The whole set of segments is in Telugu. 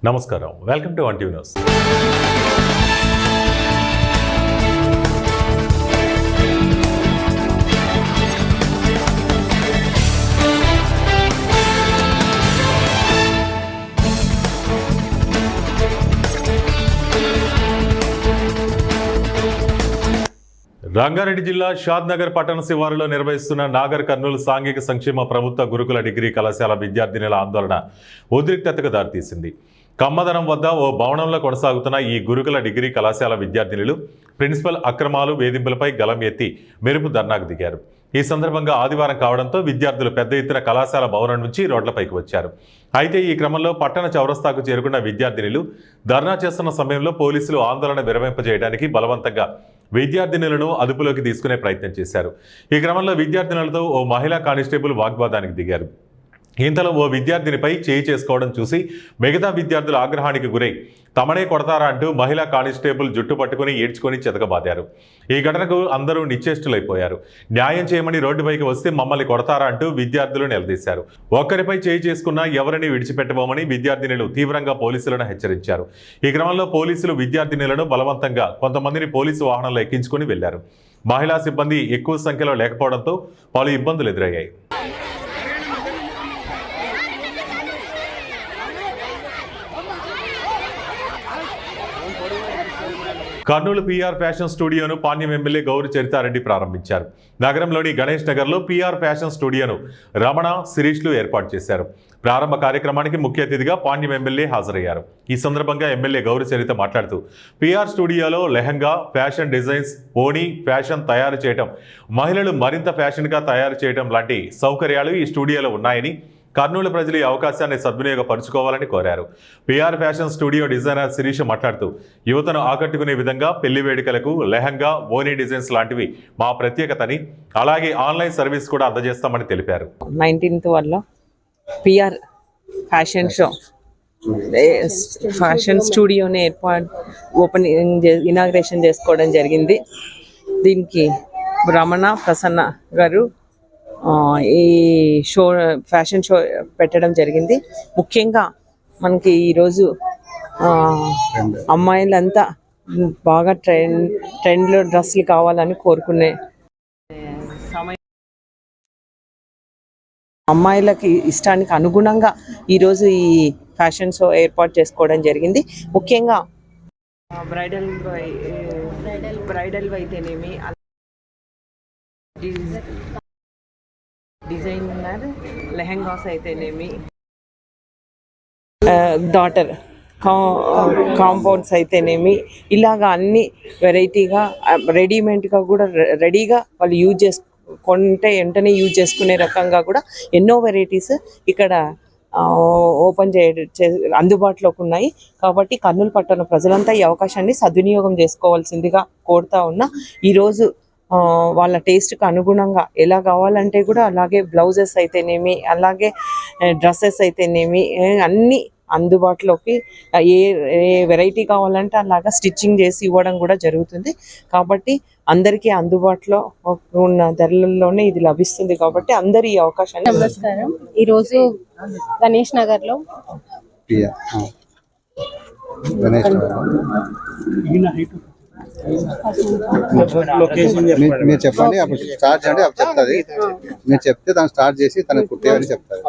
నమస్కారం, వెల్కమ్ టు 1 న్యూస్. రంగారెడ్డి జిల్లా షాద్నగర్ పట్టణ శివారులో నిర్వహిస్తున్న నాగర్ కర్నూలు సాంఘిక సంక్షేమ ప్రభుత్వ గురుకుల డిగ్రీ కళాశాల విద్యార్థినుల ఆందోళన ఉద్రిక్తతకు దారితీసింది. కమ్మదనం వద్ద ఓ భవనంలో కొనసాగుతున్న ఈ గురుకుల డిగ్రీ కళాశాల విద్యార్థినులు ప్రిన్సిపల్ అక్రమాలు వేధింపులపై గలం ఎత్తి మెరుపు ధర్నాకు దిగారు. ఈ సందర్భంగా ఆదివారం కావడంతో విద్యార్థులు పెద్ద ఎత్తున కళాశాల భవనం నుంచి రోడ్లపైకి వచ్చారు. అయితే ఈ క్రమంలో పట్టణ చౌరస్తాకు చేరుకున్న విద్యార్థినులు ధర్నా చేస్తున్న సమయంలో పోలీసులు ఆందోళన విరమింపజేయడానికి బలవంతంగా విద్యార్థినులను అదుపులోకి తీసుకునే ప్రయత్నం చేశారు. ఈ క్రమంలో విద్యార్థినులతో ఓ మహిళా కానిస్టేబుల్ వాగ్వాదానికి దిగారు. ఇంతలో ఓ విద్యార్థినిపై చేయి చేసుకోవడం చూసి మిగతా విద్యార్థులు ఆగ్రహానికి గురై తమనే కొడతారా అంటూ మహిళా కానిస్టేబుల్ జుట్టు పట్టుకుని ఏడ్చుకొని చెతకబాదారు. ఈ ఘటనకు అందరూ నిశ్చేష్టులైపోయారు. న్యాయం చేయమని రోడ్డుపైకి వస్తే మమ్మల్ని కొడతారా అంటూ విద్యార్థులు నిలదీశారు. ఒక్కరిపై చేయి చేసుకున్నా ఎవరిని విడిచిపెట్టబోమని విద్యార్థినులు తీవ్రంగా పోలీసులను హెచ్చరించారు. ఈ క్రమంలో పోలీసులు విద్యార్థినులను బలవంతంగా కొంతమందిని పోలీసు వాహనంలో ఎక్కించుకుని వెళ్లారు. మహిళా సిబ్బంది ఎక్కువ సంఖ్యలో లేకపోవడంతో పలు ఇబ్బందులు ఎదురయ్యాయి. కర్నూలు పిఆర్ ఫ్యాషన్ స్టూడియోను పాణ్యం ఎమ్మెల్యే గౌరి చరితారెడ్డి ప్రారంభించారు. నగరంలోని గణేష్ నగర్లో పిఆర్ ఫ్యాషన్ స్టూడియోను రమణ, శిరీష్లు ఏర్పాటు చేశారు. ప్రారంభ కార్యక్రమానికి ముఖ్య అతిథిగా పాణ్యం ఎమ్మెల్యే హాజరయ్యారు. ఈ సందర్భంగా ఎమ్మెల్యే గౌరి చరిత మాట్లాడుతూ పిఆర్ స్టూడియోలో లెహంగా, ఫ్యాషన్ డిజైన్స్, ఓణీ ఫ్యాషన్ తయారు చేయడం, మహిళలు మరింత ఫ్యాషన్గా తయారు చేయడం లాంటి సౌకర్యాలు ఈ స్టూడియోలో ఉన్నాయని, కర్నూలు ప్రజలు ఈ అవకాశాన్ని సద్వినియోగపరుచుకోవాలని కోరారు. PR fashion studio designer Sirisha మాట్లాడుతూ యువతను ఆకట్టుకునే విధంగా పెళ్లి వేడుకలకు లెహంగా, ఓనీ డిజైన్స్ లాంటివి మా ప్రత్యేకతని, అలాగే ఆన్లైన్ సర్వీస్ కూడా అందజేస్తామని తెలిపారు. 19th వల్ల పిఆర్ ఫ్యాషన్ షో ఫ్యాషన్ స్టూడియోని ఇనాగ్రేషన్ చేసుకోవడం జరిగింది. దీనికి రమణ, ప్రసన్న గారు ఈ ఫ్యాషన్ షో పెట్టడం జరిగింది. ముఖ్యంగా మనకి ఈరోజు అమ్మాయిలంతా బాగా ట్రెండ్లో డ్రెస్సులు కావాలని కోరుకునే సమయం, అమ్మాయిలకి ఇష్టానికి అనుగుణంగా ఈరోజు ఈ ఫ్యాషన్ షో ఏర్పాటు చేసుకోవడం జరిగింది. ముఖ్యంగా బ్రైడల్ అయితేనేమి, డిజైనర్ లెహంగాస్ అయితేనేమి, డాటర్ కాంపౌండ్స్ అయితేనేమి, ఇలాగా అన్ని వెరైటీగా రెడీమేడ్గా కూడా రెడీగా వాళ్ళు యూజ్ చేసుకుంటే వెంటనే యూజ్ చేసుకునే రకంగా కూడా ఎన్నో వెరైటీస్ ఇక్కడ ఓపెన్ అందుబాటులోకి ఉన్నాయి. కాబట్టి కర్నూలు పట్టణ ప్రజలంతా ఈ అవకాశాన్ని సద్వినియోగం చేసుకోవాల్సిందిగా కోరుతా ఉన్నా. ఈరోజు వాళ్ళ టేస్ట్కి అనుగుణంగా ఎలా కావాలంటే కూడా అలాగే బ్లౌజెస్ అయితేనేమి, అలాగే డ్రెస్సెస్ అయితేనేమి అన్నీ అందుబాటులోకి ఏ వెరైటీ కావాలంటే అలాగా స్టిచ్చింగ్ చేసి ఇవ్వడం కూడా జరుగుతుంది. కాబట్టి అందరికీ అందుబాటులో ఉన్న ధరలలోనే ఇది లభిస్తుంది. కాబట్టి అందరు ఈ అవకాశాన్ని. నమస్కారం. ఈరోజు గణేష్ నగర్లో మీరు చెప్పండి, అప్పుడు స్టార్ట్ చేయండి. అప్పుడు చెప్తుంది, మీరు చెప్తే దాన్ని స్టార్ట్ చేసి తనకు కుట్టేవని చెప్తారు.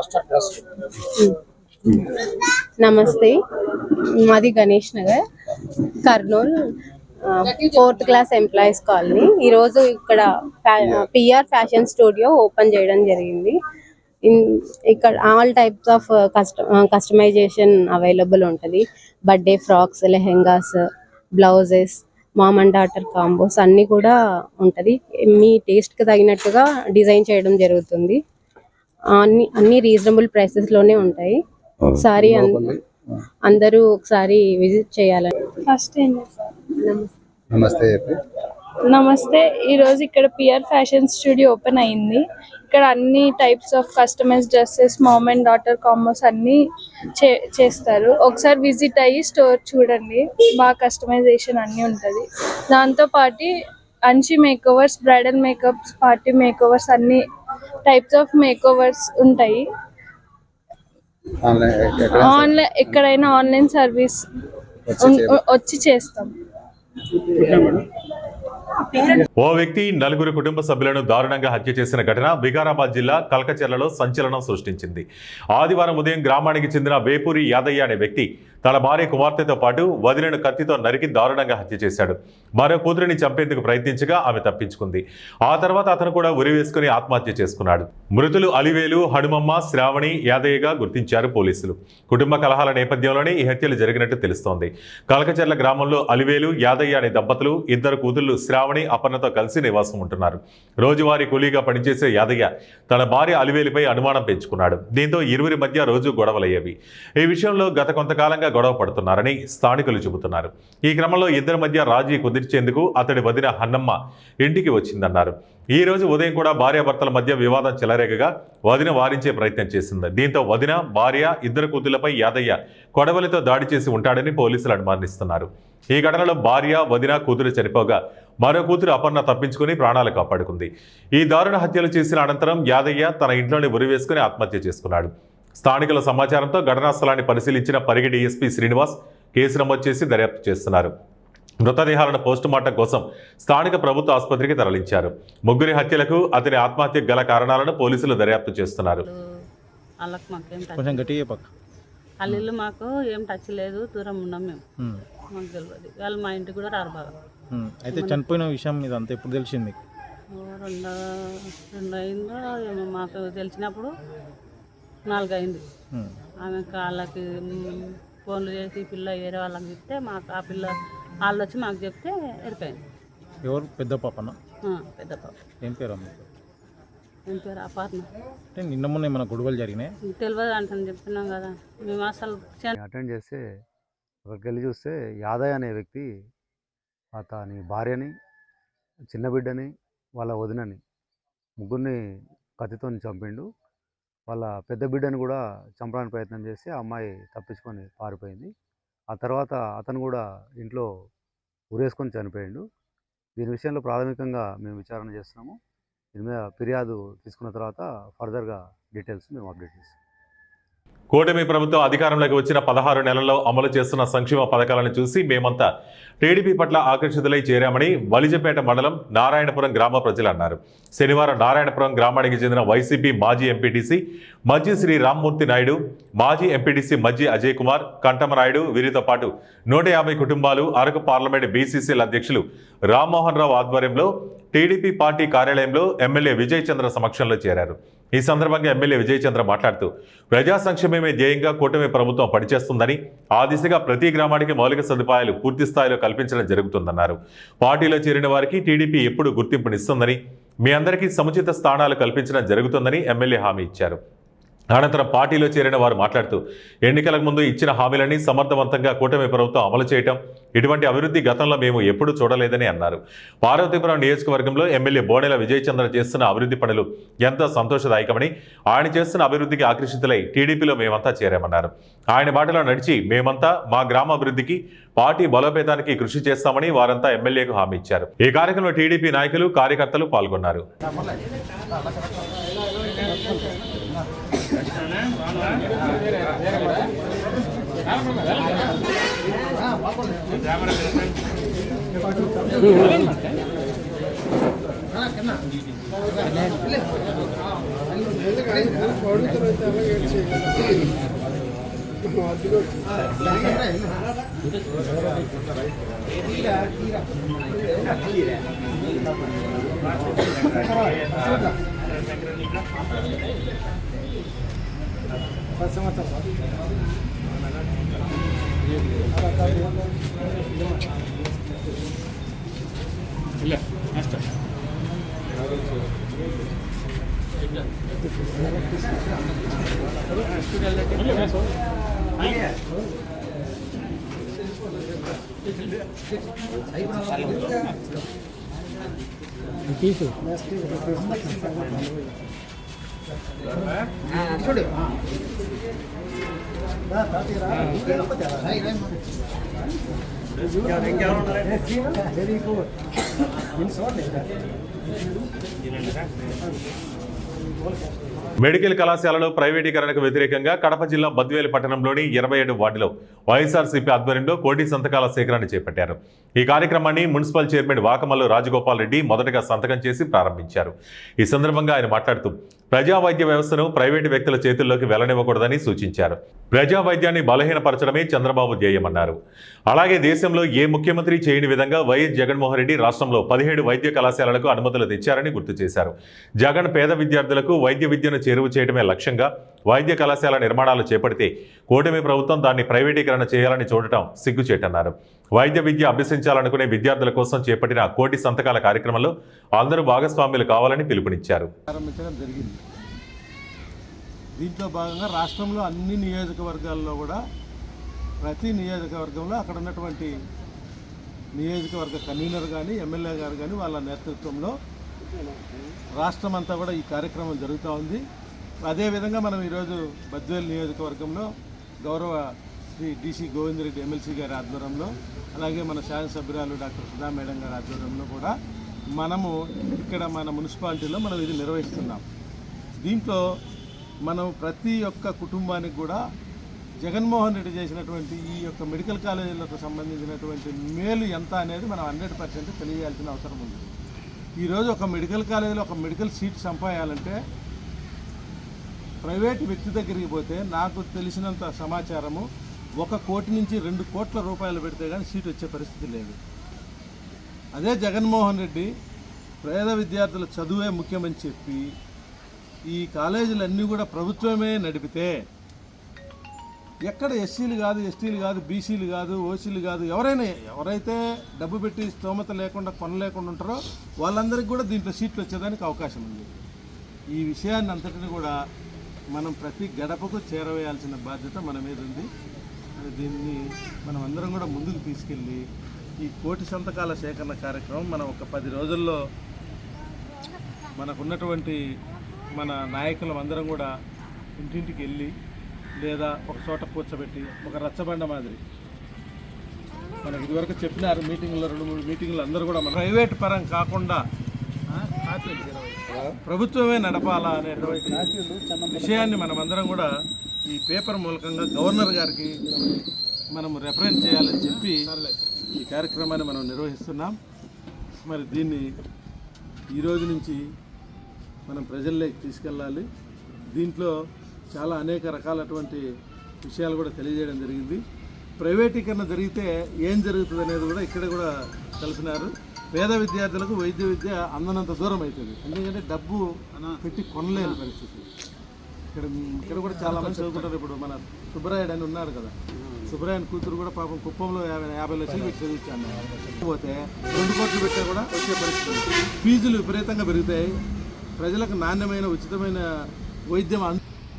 నమస్తే, మాది Ganesh Nagar, Kurnool 4th class employees colony. ఈరోజు ఇక్కడ పిఆర్ ఫ్యాషన్ స్టూడియో ఓపెన్ చేయడం జరిగింది. ఇక్కడ all types of customization available ఉంటుంది. Birthday frocks, lehengas, blouses, mom and daughter combos అన్నీ కూడా ఉంటుంది. మీ టేస్ట్కి తగినట్టుగా డిజైన్ చేయడం జరుగుతుంది. అన్ని రీజనబుల్ ప్రైసెస్లోనే ఉంటాయి. ఒకసారి అందరూ ఒకసారి విజిట్ చేయాలని. ఫస్ట్ నమస్తే. ఈరోజు ఇక్కడ పిఆర్ ఫ్యాషన్ స్టూడియో ఓపెన్ అయింది. ఇక్కడ అన్ని types of customise dresses, mom and daughter combos అన్ని చేస్తారు. ఒకసారి విజిట్ అయ్యి స్టోర్ చూడండి, బాగా కస్టమైజేషన్ అన్నీ ఉంటుంది. దాంతోపాటు అంచి makeovers, bridal makeups, party makeovers అన్ని టైప్స్ ఆఫ్ మేకోవర్స్ ఉంటాయి. ఆన్లైన్ ఆన్లైన్ ఎక్కడైనా ఆన్లైన్ సర్వీస్ వచ్చి చేస్తాం. ఓ వ్యక్తి 4 కుటుంబ సభ్యులను దారుణంగా హత్య చేసిన ఘటన వికారాబాద్ జిల్లా కల్కచెర్లలో సంచలనం సృష్టించింది. ఆదివారం ఉదయం గ్రామానికి చెందిన వేపూరి యాదయ్య అనే వ్యక్తి తన భార్య కుమార్తెతో పాటు వదినను కత్తితో నరికి దారుణంగా హత్య చేశాడు. మరో కూతురిని చంపేందుకు ప్రయత్నించగా ఆమె తప్పించుకుంది. ఆ తర్వాత అతను కూడా ఉరి వేసుకుని ఆత్మహత్య చేసుకున్నాడు. మృతులు అలివేలు, హనుమమ్మ, శ్రావణి యాదయ్యగా గుర్తించారు పోలీసులు. కుటుంబ కలహాల నేపథ్యంలోనే ఈ హత్యలు జరిగినట్టు తెలుస్తోంది. కల్కచెర్ల గ్రామంలో అలివేలు, యాదయ్య అనే దంపతులు 2 కూతుళ్లు శ్రావణి, అపర్ణతో కలిసి నివాసం ఉంటున్నారు. రోజువారీ కూలీగా పనిచేసే యాదయ్య తన భార్య అలివేలుపై అనుమానం పెంచుకున్నాడు. దీంతో ఇరువురి మధ్య రోజు గొడవలయ్యేవి. ఈ విషయంలో గత కొంతకాలంగా గొడవ పడుతున్నారని స్థానికులు చెబుతున్నారు. ఈ క్రమంలో ఇద్దరి మధ్య రాజీ కుదిర్చేందుకు అతడి వదిన హన్నమ్మ ఇంటికి వచ్చిందన్నారు. ఈ రోజు ఉదయం కూడా భార్యాభర్తల మధ్య వివాదం చెలరేగగా వదిన వారించే ప్రయత్నం చేసింది. దీంతో వదిన, భార్య, 2 కూతుళ్లపై యాదయ్య కొడవలితో దాడి చేసి ఉంటాడని పోలీసులు అనుమానిస్తున్నారు. ఈ ఘటనలో భార్య, వదిన, కూతురు చనిపోగా మరో కూతురు అపర్ణ తప్పించుకుని ప్రాణాలు కాపాడుకుంది. ఈ దారుణ హత్యలు చేసిన అనంతరం యాదయ్య తన ఇంట్లోనే ఉరివేసుకుని ఆత్మహత్య చేసుకున్నాడు. స్థానికుల సమాచారంతో ఘటనా స్థలాన్ని పరిశీలించిన పరిగి డీఎస్పీ శ్రీనివాస్ కేసు నమోదు చేసి దర్యాప్తు చేస్తున్నారు. మృతదేహాలను పోస్టుమార్టం కోసం స్థానిక ప్రభుత్వ ఆసుపత్రికి తరలించారు. ముగ్గురి హత్యలకు, అతని ఆత్మహత్యకు గల కారణాలను పోలీసులు దర్యాప్తు చేస్తున్నారు. అల్లు మాకు ఏం టచ్ లేదు, దూరం ఉన్నాం మేము, మాకు తెలియదు. వాళ్ళు మా ఇంటికి కూడా రారు బాగా. అయితే చనిపోయిన విషయం మీద అంతా ఎప్పుడు తెలిసింది మీకు? రెండు అయిందో ఏమో, మాకు తెలిసినప్పుడు 4 అయింది. ఆమె వాళ్ళకి ఫోన్లు చేసి పిల్ల వేరే వాళ్ళకి చెప్తే మాకు ఆ పిల్ల వాళ్ళు వచ్చి మాకు చెప్తే వెళ్ళిపోయింది. ఎవరు? పెద్ద పాపనా? పెద్ద పాప. ఏం పేరు అమ్మ? ఏం పేరు? అపార్ట్మెంట్. అంటే నిన్న మొన్న ఏమైనా గొడవలు జరిగినాయి? తెలియదు అంటాను, చెప్తున్నాం కదా మేము. అసలు అటెండ్ చేస్తే అక్కడికి వెళ్ళి చూస్తే యాదయ్య అనే వ్యక్తి అతని భార్యని, చిన్న బిడ్డని, వాళ్ళ వదినని, ముగ్గురిని కత్తితో చంపిండు. వాళ్ళ పెద్ద బిడ్డను కూడా చంపడానికి ప్రయత్నం చేసి ఆ అమ్మాయి తప్పించుకొని పారిపోయింది. ఆ తర్వాత అతను కూడా ఇంట్లో ఉరేసుకొని చనిపోయిండు. దీని విషయంలో ప్రాథమికంగా మేము విచారణ చేస్తున్నాము. దీని మీద ఫిర్యాదు తీసుకున్న తర్వాత ఫర్దర్గా డీటెయిల్స్ మేము అప్డేట్ చేస్తాం. కూటమి ప్రభుత్వం అధికారంలోకి వచ్చిన 16 నెలల్లో అమలు చేస్తున్న సంక్షేమ పథకాలను చూసి మేమంతా టీడీపీ పట్ల ఆకర్షితులై చేరామని వలిజపేట మండలం నారాయణపురం గ్రామ ప్రజలు అన్నారు. శనివారం నారాయణపురం గ్రామానికి చెందిన వైసీపీ మాజీ ఎంపీటీసీ మజ్జి శ్రీ రామ్మూర్తి నాయుడు, మాజీ ఎంపీటీసీ మజ్జి అజయ్ కుమార్, కంటమనాయుడు వీరితో పాటు 150 కుటుంబాలు అరకు పార్లమెంటు బీసీసీల అధ్యక్షులు రామ్మోహన్ రావు ఆధ్వర్యంలో టీడీపీ పార్టీ కార్యాలయంలో ఎమ్మెల్యే విజయ్ చంద్ర సమక్షంలో చేరారు. ఈ సందర్భంగా ఎమ్మెల్యే విజయ్ చంద్ర మాట్లాడుతూ ప్రజా సంక్షేమమే ధ్యేయంగా కూటమి ప్రభుత్వం పనిచేస్తుందని, ఆ దిశగా ప్రతి గ్రామానికి మౌలిక సదుపాయాలు పూర్తి స్థాయిలో కల్పించడం జరుగుతుందన్నారు. పార్టీలో చేరిన వారికి టీడీపీ ఎప్పుడు గుర్తింపునిస్తుందని, మీ అందరికీ సముచిత స్థానాలు కల్పించడం జరుగుతుందని ఎమ్మెల్యే హామీ ఇచ్చారు. అనంతరం పార్టీలో చేరిన వారు మాట్లాడుతూ ఎన్నికలకు ముందు ఇచ్చిన హామీలని సమర్థవంతంగా కూటమి ప్రభుత్వం అమలు చేయటం, ఇటువంటి అభివృద్ధి గతంలో మేము ఎప్పుడూ చూడలేదని అన్నారు. పార్వతీపురం నియోజకవర్గంలో ఎమ్మెల్యే బోనెల విజయ్ చంద్ర చేస్తున్న అభివృద్ధి పనులు ఎంతో సంతోషదాయకమని, ఆయన చేస్తున్న అభివృద్ధికి ఆకర్షితులై టీడీపీలో మేమంతా చేరామన్నారు. ఆయన బాటలో నడిచి మేమంతా మా గ్రామ అభివృద్ధికి, పార్టీ బలోపేతానికి కృషి చేస్తామని వారంతా ఎమ్మెల్యేకు హామీ ఇచ్చారు. ఈ కార్యక్రమంలో టీడీపీ నాయకులు, కార్యకర్తలు పాల్గొన్నారు. మెడికల్ కళాశాలలో ప్రైవేటీకరణకు వ్యతిరేకంగా కడప జిల్లా బద్వేలు పట్టణంలోని 27 వార్డులో వైఎస్ఆర్సీపీ ఆధ్వర్యంలో కోటి సంతకాల సేకరణ చేపట్టారు. ఈ కార్యక్రమాన్ని మున్సిపల్ చైర్మన్ వాకమల్లు రాజగోపాల్ రెడ్డి మొదటగా సంతకం చేసి ప్రారంభించారు. ఈ సందర్భంగా ఆయన మాట్లాడుతూ ప్రజా వైద్య వ్యవస్థను ప్రైవేటు వ్యక్తుల చేతుల్లోకి వెళ్లనివ్వకూడదని సూచించారు. ప్రజా వైద్యాన్ని బలహీనపరచడమే చంద్రబాబు ధ్యేయమన్నారు. అలాగే దేశంలో ఏ ముఖ్యమంత్రి చేయని విధంగా వైఎస్ జగన్మోహన్ రెడ్డి రాష్ట్రంలో 17 వైద్య కళాశాలలకు అనుమతులు తెచ్చారని గుర్తు చేశారు. జగన్ పేద విద్యార్థులకు వైద్య విద్యను చేరువ చేయడమే లక్ష్యంగా వైద్య కళాశాల నిర్మాణాలు చేపడితే కూటమి ప్రభుత్వం దాన్ని ప్రైవేటీకరణ చేయాలని చూడటం సిగ్గుచేటన్నారు. వైద్య విద్య అభ్యసించాలనుకునే విద్యార్థుల కోసం చేపట్టిన కోటి సంతకాల కార్యక్రమంలో అందరూ భాగస్వాములు కావాలని పిలుపునిచ్చారు. ప్రారంభించడం జరిగింది. దీంట్లో భాగంగా రాష్ట్రంలో అన్ని నియోజకవర్గాల్లో కూడా ప్రతి నియోజకవర్గంలో అక్కడ ఉన్నటువంటి నియోజకవర్గ కన్వీనర్ కానీ ఎమ్మెల్యే గారు కానీ వాళ్ళ నేతృత్వంలో రాష్ట్రం అంతా కూడా ఈ కార్యక్రమం జరుగుతూ ఉంది. అదేవిధంగా మనం ఈరోజు బద్వేలు నియోజకవర్గంలో గౌరవ శ్రీ డిసి గోవిందరెడ్డి ఎమ్మెల్సీ గారి ఆధ్వర్యంలో, అలాగే మన శాసనసభ్యురాలు డాక్టర్ సుధా మేడం గారి ఆధ్వర్యంలో కూడా మనము ఇక్కడ మన మున్సిపాలిటీలో మనం ఇది నిర్వహిస్తున్నాం. దీంట్లో మనం ప్రతి ఒక్క కుటుంబానికి కూడా జగన్మోహన్ రెడ్డి చేసినటువంటి ఈ యొక్క మెడికల్ కాలేజీలకు సంబంధించినటువంటి మేలు ఎంత అనేది మనం 100% తెలియాల్సిన అవసరం ఉంది. ఈరోజు ఒక మెడికల్ కాలేజీలో ఒక మెడికల్ సీట్ సంపాదించాలంటే ప్రైవేట్ వ్యక్తి దగ్గరికి పోతే నాకు తెలిసినంత సమాచారము 1 కోటి నుంచి 2 కోట్ల రూపాయలు పెడితే కానీ సీట్ వచ్చే పరిస్థితి లేదు. అదే జగన్మోహన్ రెడ్డి పేద విద్యార్థుల చదువే ముఖ్యమని చెప్పి ఈ కాలేజీలన్నీ కూడా ప్రభుత్వమే నడిపితే ఎక్కడ ఎస్సీలు కాదు, ఎస్టీలు కాదు, బీసీలు కాదు, ఓసీలు కాదు, ఎవరైతే డబ్బు పెట్టి స్తోమత లేకుండా కొనలేకుండా ఉంటారో వాళ్ళందరికీ కూడా దీంట్లో సీట్లు వచ్చేదానికి అవకాశం ఉంది. ఈ విషయాన్ని అంతటిని కూడా మనం ప్రతి గడపకు చేరవేయాల్సిన బాధ్యత మన మీద ఉంది. దీన్ని మనం అందరం కూడా ముందుకు తీసుకెళ్ళి ఈ కోటి సంతకాల సేకరణ కార్యక్రమం మనం ఒక 10 రోజుల్లో మనకున్నటువంటి మన నాయకులం అందరం కూడా ఇంటింటికి వెళ్ళి లేదా ఒక చోట కూర్చోబెట్టి ఒక రచ్చబండ మాదిరి మనకు ఇదివరకు చెప్పినారు మీటింగ్లో 2-3 మీటింగ్లు అందరూ కూడా మన ప్రైవేట్ పరం కాకుండా ప్రభుత్వమే నడపాలా అనేటువంటి విషయాన్ని మనమందరం కూడా ఈ పేపర్ మూలకంగా గవర్నర్ గారికి మనం రెఫరెన్స్ చేయాలని చెప్పి ఈ కార్యక్రమాన్ని మనం నిర్వహిస్తున్నాం. మరి దీన్ని ఈరోజు నుంచి మనం ప్రజల్లోకి తీసుకెళ్ళాలి. దీంట్లో చాలా అనేక రకాలటువంటి విషయాలు కూడా తెలియజేయడం జరిగింది. ప్రైవేటీకరణ జరిగితే ఏం జరుగుతుంది అనేది కూడా ఇక్కడ కూడా తెలిపినారు. పేద విద్యార్థులకు వైద్య విద్య అందనంత దూరం అవుతుంది. ఎందుకంటే డబ్బు పెట్టి కొనలేని పరిస్థితి. ఇక్కడ కూడా చాలా మంది చదువుకుంటారు. ఇప్పుడు మన సుబ్బరాయుడు అని ఉన్నారు కదా, సుబ్బరాయన్ కూతురు కూడా పాపం కుప్పంలో 50 లక్షలు పెట్టి చదివించాను. పోతే 2 కోట్లు పెట్టా కూడా వచ్చే పరిస్థితి. ఫీజులు విపరీతంగా పెరుగుతాయి. ప్రజలకు నాణ్యమైన ఉచితమైన వైద్యం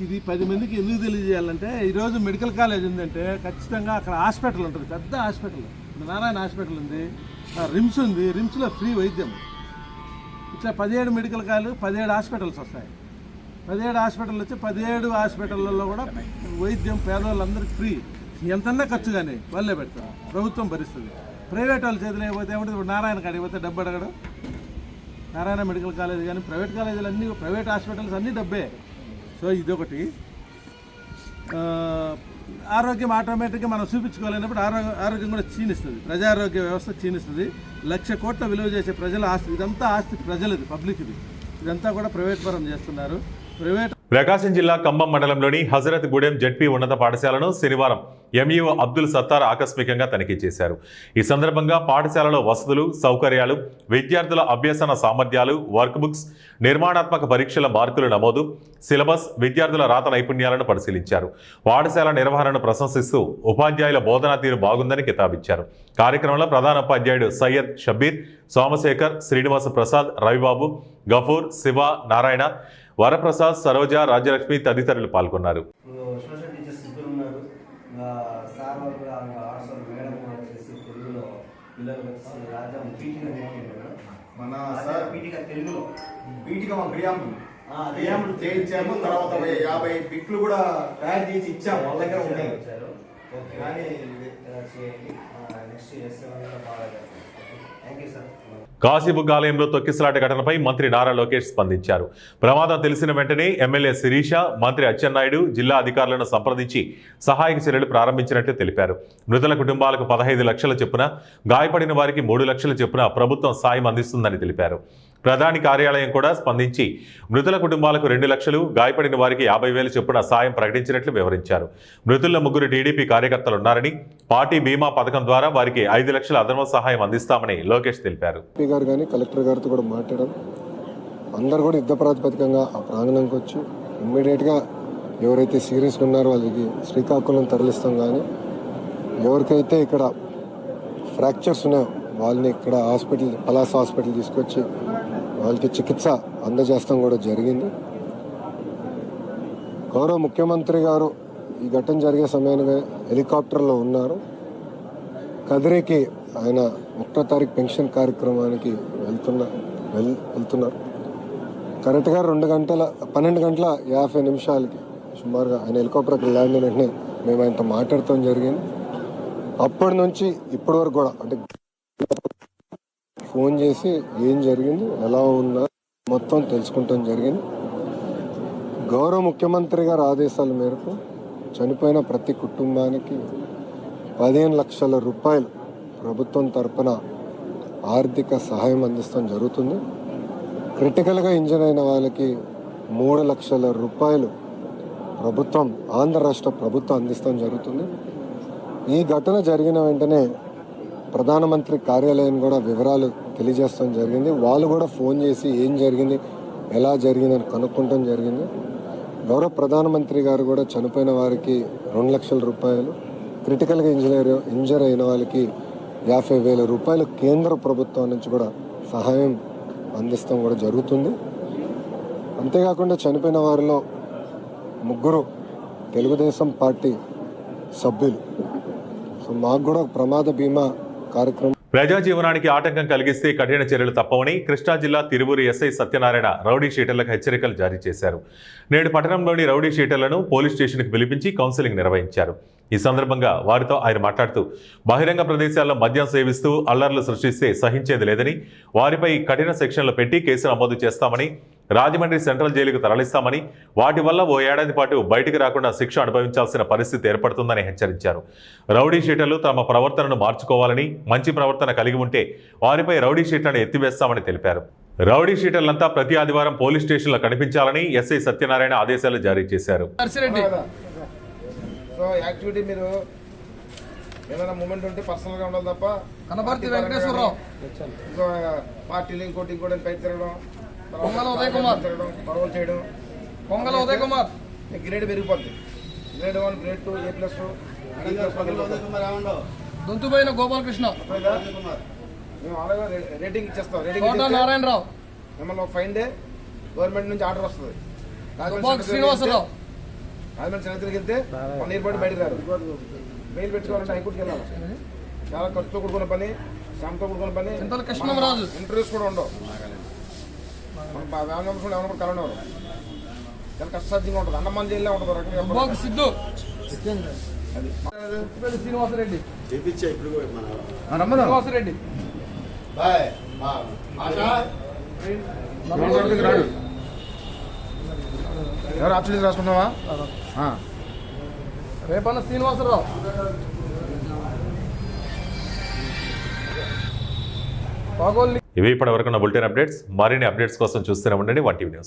ఇది 10 మందికి ఎందుకు తెలియజేయాలంటే ఈరోజు మెడికల్ కాలేజ్ ఉందంటే ఖచ్చితంగా అక్కడ హాస్పిటల్ ఉంటుంది, పెద్ద హాస్పిటల్. నారాయణ హాస్పిటల్ ఉంది, రిమ్స్ ఉంది, రిమ్స్లో ఫ్రీ వైద్యం. ఇట్లా 17 మెడికల్ కాలేజ్ 17 హాస్పిటల్స్ వస్తాయి. 17 హాస్పిటల్ వచ్చి 17 హాస్పిటల్లో కూడా వైద్యం పేదవాళ్ళందరికీ ఫ్రీ. ఎంతన్నా ఖర్చు కానీ వాళ్ళే పెడతారు, ప్రభుత్వం భరిస్తుంది. ప్రైవేట్ వాళ్ళ చేతులు అయిపోతే ఏమంటే ఇప్పుడు నారాయణ కాడికి పోతే డబ్బు అడగడం. నారాయణ మెడికల్ కాలేజ్ కానీ ప్రైవేట్ కాలేజీలు అన్నీ ప్రైవేట్ హాస్పిటల్స్ అన్నీ డబ్బే. సో ఇదొకటి. ఆరోగ్యం ఆటోమేటిక్గా మనం చూపించుకోలేనప్పుడు ఆరోగ్యం కూడా క్షీణిస్తుంది, ప్రజారోగ్య వ్యవస్థ క్షీణిస్తుంది. 1,00,000 కోట్ల విలువ చేసే ప్రజల ఆస్తి, ఇదంతా ఆస్తి ప్రజలది, పబ్లిక్ది. ఇదంతా కూడా ప్రైవేట్ పరం చేస్తున్నారు. ప్రకాశం జిల్లా ఖమ్మం మండలంలోని హజరత్ గూడెం జడ్పీ ఉన్నత పాఠశాలను శనివారం ఎంఈఓ అబ్దుల్ సత్తార్ ఆకస్మికంగా తనిఖీ చేశారు. ఈ సందర్భంగా పాఠశాలలో వసతులు, సౌకర్యాలు, విద్యార్థుల అభ్యసన సామర్థ్యాలు, వర్క్ బుక్స్, నిర్మాణాత్మక పరీక్షల మార్కుల నమోదు, సిలబస్, విద్యార్థుల రాత నైపుణ్యాలను పరిశీలించారు. పాఠశాల నిర్వహణను ప్రశంసిస్తూ ఉపాధ్యాయుల బోధనా తీరు బాగుందని కితాబిచ్చారు. కార్యక్రమంలో ప్రధాన ఉపాధ్యాయుడు సయ్యద్ షబీర్, సోమశేఖర్, శ్రీనివాస ప్రసాద్, రవిబాబు, గఫూర్, శివ, నారాయణ, వరప్రసాద్, సరోజ, రాజ్యలక్ష్మి తదితరులు పాల్గొన్నారు. సోషల్ టీచర్స్ ఇద్దరు ఉన్నారు. సార్ వాళ్ళు కూడా ఆర్ట్స్ మేడం వచ్చేసి తెలుగులో పిల్లలు వచ్చేసి రాజ్యం పీటీగా నేర్చుకుంటున్నారు. మన సార్ పీటీగా తెలుగులో పీటీగా మన బిర్యాములు చేయించాము. తర్వాత 50 బిట్లు కూడా తయారు చేసి ఇచ్చాము, వాళ్ళ దగ్గర ఉన్నాయి. వచ్చారు. ఓకే, కానీ చేయండి. నెక్స్ట్ చేస్తే బాగా థ్యాంక్ యూ సార్. కాశీబుగ్గ ఆలయంలో తొక్కిసలాట ఘటనపై మంత్రి నారా లోకేష్ స్పందించారు. ప్రమాదం తెలిసిన వెంటనే ఎమ్మెల్యే శిరీష, మంత్రి అచ్చెన్నాయుడు జిల్లా అధికారులను సంప్రదించి సహాయక చర్యలు ప్రారంభించినట్లు తెలిపారు. మృతుల కుటుంబాలకు 15 లక్షల చొప్పున, గాయపడిన వారికి 3 లక్షల చొప్పున ప్రభుత్వం సాయం అందిస్తుందని తెలిపారు. ప్రధాని కార్యాలయం కూడా స్పందించి మృతుల కుటుంబాలకు 2 లక్షలు, గాయపడిన వారికి 50,000 చొప్పున సాయం ప్రకటించినట్లు వివరించారు. మృతుల్లో 3 టీడీపీ కార్యకర్తలు ఉన్నారని, పార్టీ బీమా పథకం ద్వారా వారికి 5 లక్షల అదనపు సహాయం అందిస్తామని లోకేష్ తెలిపారు. గారు కానీ కలెక్టర్ గారితో కూడా మాట్లాడడం, అందరు కూడా యుద్ధ ప్రాతిపదికంగా ఆ ప్రాంగణంకి వచ్చి ఇమ్మీడియట్గా ఎవరైతే సీరియస్గా ఉన్నారో వాళ్ళకి శ్రీకాకుళం తరలిస్తాం, కానీ ఎవరికైతే ఇక్కడ ఫ్రాక్చర్స్ ఉన్నాయో వాళ్ళని ఇక్కడ హాస్పిటల్, పలాస హాస్పిటల్ తీసుకొచ్చి వాళ్ళకి చికిత్స అందజేస్తాం కూడా జరిగింది. గౌరవ ముఖ్యమంత్రి గారు ఈ ఘటన జరిగే సమయానికి హెలికాప్టర్లో ఉన్నారు. కదిరికి ఆయన 1వ తారీఖు పెన్షన్ కార్యక్రమానికి వెళ్తున్నారు. కరెక్ట్గా 12 గంటల 50 నిమిషాలకి సుమారుగా ఆయన హెలికాప్టర్కి ల్యాండ్ అయిన వెంటనే మేము ఆయనతో మాట్లాడటం జరిగింది. అప్పటి నుంచి ఇప్పటి వరకు కూడా అంటే ఫోన్ చేసి ఏం జరిగింది, ఎలా ఉన్నా మొత్తం తెలుసుకుంటాం జరిగింది. గౌరవ ముఖ్యమంత్రి గారి ఆదేశాల మేరకు చనిపోయిన ప్రతి కుటుంబానికి 15 లక్షల రూపాయలు ప్రభుత్వం తరపున ఆర్థిక సహాయం అందిస్తాం జరుగుతుంది. క్రిటికల్గా ఇంజన్ అయిన వాళ్ళకి 3 లక్షల రూపాయలు ప్రభుత్వం, ఆంధ్ర రాష్ట్ర ప్రభుత్వం అందిస్తాం జరుగుతుంది. ఈ ఘటన జరిగిన వెంటనే ప్రధానమంత్రి కార్యాలయం కూడా వివరాలు తెలియజేస్తాం జరిగింది. వాళ్ళు కూడా ఫోన్ చేసి ఏం జరిగింది, ఎలా జరిగిందని కనుక్కుంటాం జరిగింది. గౌరవ ప్రధానమంత్రి గారు కూడా చనిపోయిన వారికి 2 లక్షల రూపాయలు, క్రిటికల్గా ఇంజర్ అయిన వాళ్ళకి 50,000 రూపాయలు కేంద్ర ప్రభుత్వం నుంచి కూడా సహాయం అందిస్తాం కూడా జరుగుతుంది. అంతేకాకుండా చనిపోయిన వారిలో 3 తెలుగుదేశం పార్టీ సభ్యులు. సో మాకు కూడా ప్రమాద బీమా కార్యక్రమం. ప్రజా జీవనానికి ఆటంకం కలిగిస్తే కఠిన చర్యలు తప్పవని కృష్ణా జిల్లా తిరువూరు ఎస్ఐ సత్యనారాయణ రౌడీ షీటర్లకు హెచ్చరికలు జారీ చేశారు. నేడు పట్టణంలోని రౌడీ షీటర్లను పోలీస్ స్టేషన్కు పిలిపించి కౌన్సిలింగ్ నిర్వహించారు. ఈ సందర్భంగా వారితో ఆయన మాట్లాడుతూ బహిరంగ ప్రదేశాల్లో మద్యం సేవిస్తూ అల్లర్లు సృష్టిస్తే సహించేది లేదని, వారిపై కఠిన సెక్షన్లు పెట్టి కేసు నమోదు చేస్తామని, రాజమండ్రి సెంట్రల్ జైలుకు తరలిస్తామని, వాటి వల్ల ఓ ఏడాది పాటు బయటికి రాకుండా శిక్ష అనుభవించాల్సిన పరిస్థితి ఏర్పడుతుందని హెచ్చరించారు. రౌడీ షీటర్లు తమ ప్రవర్తనను మార్చుకోవాలని, మంచి ప్రవర్తన కలిగి ఉంటే వారిపై రౌడీ షీట్లను ఎత్తివేస్తామని తెలిపారు. రౌడీ షీటర్లంతా ప్రతి ఆదివారం పోలీస్ స్టేషన్లో కనిపించాలని ఎస్ఐ సత్యనారాయణ ఆదేశాలు జారీ చేశారు. సో యాక్టివిటీ మీరు ఏదైనా మూమెంట్ ఉంటే పర్సనల్గా ఉండాలి తప్ప కనపర్తి వెంకటేశ్వరరావు ఇంకో పార్టీలు ఇంకోటి పై తిరగడం, పొంగల ఉదయ్ కుమార్ తిరగడం, గొడవలు చేయడం. పొంగల ఉదయ్ కుమార్ గ్రేడ్ పెరిగిపోద్ది. గ్రేడ్ 1, గ్రేడ్ 2, A+, దొంతుపోయిన గోపాలకృష్ణ, మేము అలాగే రేటింగ్ ఇచ్చేస్తాం. కోట నారాయణరావు, మిమ్మల్ని ఒక ఫైన్ డే గవర్నమెంట్ నుంచి ఆర్డర్ వస్తుంది. శ్రీనివాసరావు, రాజమండ్రి చరిత్రకి వెళ్తే 1 ఇయర్ పాటు బయటకు రారు. బెయిల్ పెట్టుకోవాలంటే హైకోర్టుకి వెళ్ళాలి. చాలా ఖర్చుతో కూడుకున్న పని, శ్రమతో కూడుకున్న పని. కృష్ణరాజు, ఇంటర్వ్యూస్ కూడా ఉండవు. ఎవరైనా కూడా కలవనివారు. చాలా కష్టసాధ్యంగా ఉంటుంది. అన్నమన్ జైల్లో ఉంటుంది రకంగా. సిద్ధు, శ్రీనివాసరెడ్డి, శ్రీనివాసరెడ్డి ఎవరు ఆప్షన్ రాసుకున్నావా? రేపన్న శ్రీనివాసరావు, ఇవి ఇప్పటి వరకు ఉన్న బులెటిన్ అప్డేట్స్. మరిన్ని అప్డేట్స్ కోసం చూస్తూనే ఉండండి 1TV న్యూస్.